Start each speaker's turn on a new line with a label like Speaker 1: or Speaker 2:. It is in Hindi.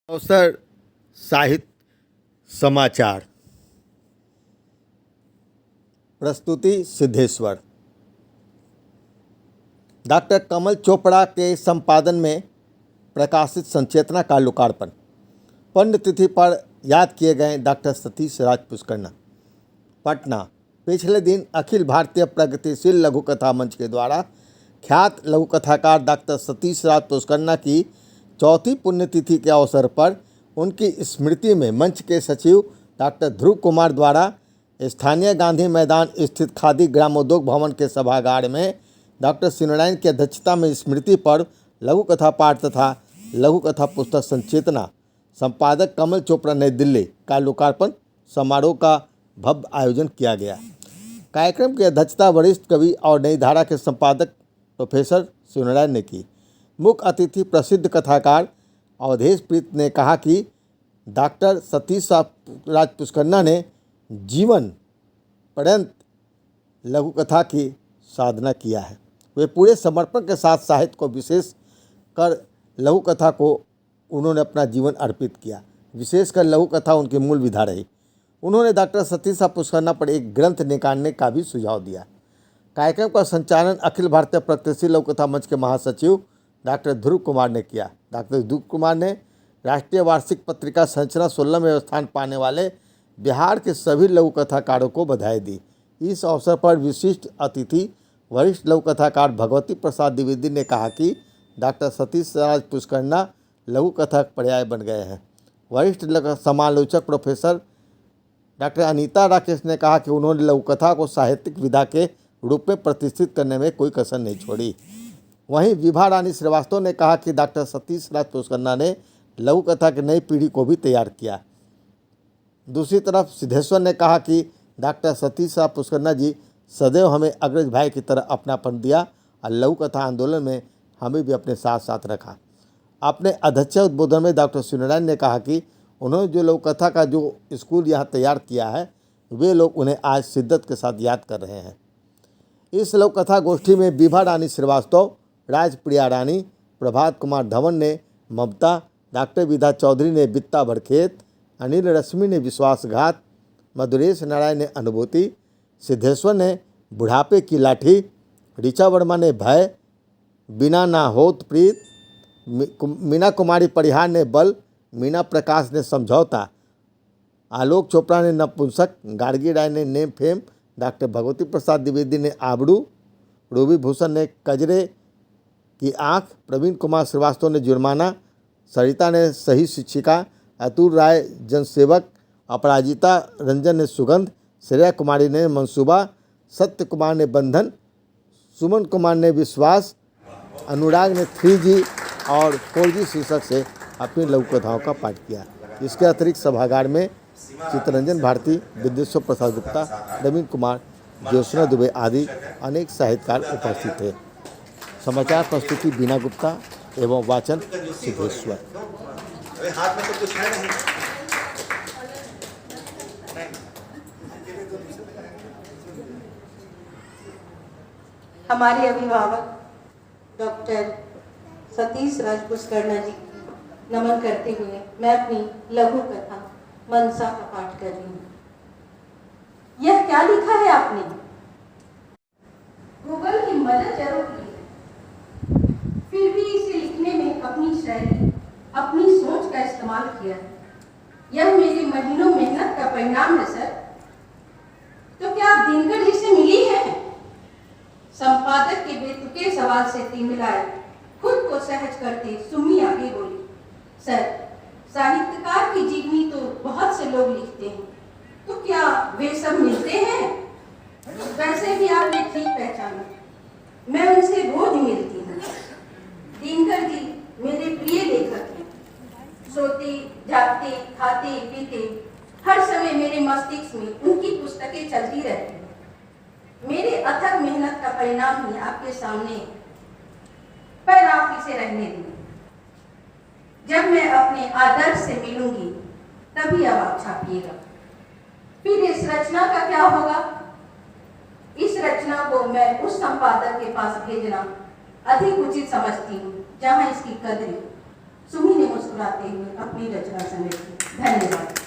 Speaker 1: अवसर साहित्य समाचार। प्रस्तुति सिद्धेश्वर। डॉक्टर कमल चोपड़ा के संपादन में प्रकाशित संचेतना का लोकार्पण। पुण्यतिथि पर याद किए गए डॉक्टर सतीश राज पुष्करना। पटना। पिछले दिन अखिल भारतीय प्रगतिशील लघु कथा मंच के द्वारा ख्यात लघु कथाकार डॉक्टर सतीश राज पुष्करना की चौथी पुण्यतिथि के अवसर पर उनकी स्मृति में मंच के सचिव डॉक्टर ध्रुव कुमार द्वारा स्थानीय गांधी मैदान स्थित खादी ग्रामोद्योग भवन के सभागार में डॉक्टर शिवनारायण की अध्यक्षता में स्मृति पर लघु कथा पाठ तथा लघु कथा पुस्तक संचेतना संपादक कमल चोपड़ा नई दिल्ली का लोकार्पण समारोह का भव्य आयोजन किया गया। कार्यक्रम की अध्यक्षता वरिष्ठ कवि और नई धारा के संपादक प्रोफेसर शिवनारायण ने की। मुख्य अतिथि प्रसिद्ध कथाकार अवधेश प्रीत ने कहा कि डॉक्टर सतीश राज पुष्करना ने जीवन पर्यंत लघु कथा की साधना किया है। वे पूरे समर्पण के साथ साहित्य को विशेष कर लघु कथा को उन्होंने अपना जीवन अर्पित किया। विशेषकर लघु कथा उनकी मूल विधा रही। उन्होंने डॉक्टर सतीश पुष्करना पर एक ग्रंथ निकालने का भी सुझाव दिया। कार्यक्रम का संचालन अखिल भारतीय प्रगतिशील लघु कथा मंच के महासचिव डॉक्टर ध्रुव कुमार ने किया। डॉक्टर ध्रुव कुमार ने राष्ट्रीय वार्षिक पत्रिका संरचना 16 में स्थान पाने वाले बिहार के सभी लघु कथाकारों को बधाई दी। इस अवसर पर विशिष्ट अतिथि वरिष्ठ लघु कथाकार भगवती प्रसाद द्विवेदी ने कहा कि डॉक्टर सतीश राज पुष्करना लघु कथा पर्याय बन गए हैं। वरिष्ठ समालोचक प्रोफेसर डॉक्टर अनीता राकेश ने कहा कि उन्होंने लघु कथा को साहित्यिक विधा के रूप में प्रतिष्ठित करने में कोई कसर नहीं छोड़ी। वहीं विभा रानी श्रीवास्तव ने कहा कि डॉक्टर सतीश राज पुष्करना ने लघु कथा की नई पीढ़ी को भी तैयार किया। दूसरी तरफ सिद्धेश्वर ने कहा कि डॉक्टर सतीश राज पुष्करना जी सदैव हमें अग्रज भाई की तरह अपनापन दिया और लघु कथा आंदोलन में हमें भी अपने साथ साथ रखा। अपने अध्यक्ष उद्बोधन में डॉक्टर शिवनारायण ने कहा कि उन्होंने जो लघु कथा का जो स्कूल यहाँ तैयार किया है वे लोग उन्हें आज शिद्दत के साथ याद कर रहे हैं। इस लघु कथा गोष्ठी में विभा रानी श्रीवास्तव, राजप्रिया रानी, प्रभात कुमार धवन ने ममता, डॉक्टर विधा चौधरी ने बित्ता भरखेत, अनिल रश्मि ने विश्वासघात, मधुरेश नारायण ने अनुभूति, सिद्धेश्वर ने बुढ़ापे की लाठी, ऋचा वर्मा ने भय, बिना ना होत प्रीत, मीना कुमारी परिहार ने बल, मीना प्रकाश ने समझौता, आलोक चोपड़ा ने नपुंसक, गार्गी राय ने name fame, doctor Bhagwati Prasad Dwivedi ने आबरू, रूबी भूषण ने कजरे की आँख, प्रवीण कुमार श्रीवास्तव ने जुर्माना, सरिता ने सही शिक्षिका, अतुल राय जनसेवक, अपराजिता रंजन ने सुगंध, श्रेया कुमारी ने मंसूबा, सत्य कुमार ने बंधन, सुमन कुमार ने विश्वास, अनुराग ने 3G और 4G शीर्षक से अपनी लघु कथाओं का पाठ किया। इसके अतिरिक्त सभागार में चित्तरंजन भारती, विद्येश्वर प्रसाद गुप्ता, नवीन कुमार, ज्योत्सना दुबे आदि अनेक साहित्यकार उपस्थित थे। समाचार प्रस्तुति बीना गुप्ता एवं वाचन सिद्धेश्वर।
Speaker 2: हमारे अभिभावक डॉक्टर सतीश राज पुष्करना जी नमन करते हुए मैं अपनी लघु कथा मनसा का पाठ कर रही हूँ। यह क्या लिखा है आपने? गूगल की मदद जरूर ली है, फिर भी इसे लिखने में अपनी शैली, अपनी सोच का इस्तेमाल किया है। यह मेरे महीनों मेहनत का परिणाम है सर। तो क्या आप दिनकर जी से मिली हैं? संपादक के बेतुके सवाल से तिमिलाए खुद को सहज करते सुमी आगे बोली, सर साहित्यकार की जीवनी तो बहुत से लोग लिखते हैं, तो क्या वे सब मिलते हैं? वैसे भी आपने ठीक पहचाना, मैं उनसे रोज मिलती हूँ। दिनकर जी मेरे प्रिय लेखक हैं। सोते जागते खाते पीते हर समय मेरे मस्तिष्क में उनकी पुस्तकें चलती रहती हैं। मेरे अथक मेहनत का परिणाम ही आपके सामने, पर आप इसे रहने दें। जब मैं अपने आदर्श से मिलूंगी तभी अब आप छापिएगा। फिर इस रचना का क्या होगा? इस रचना को मैं उस संपादक के पास भेजना अधिक उचित समझती हूँ जहाँ इसकी कद्र सुमी ने मुस्कुराते हुए अपनी रचना समेटी। धन्यवाद।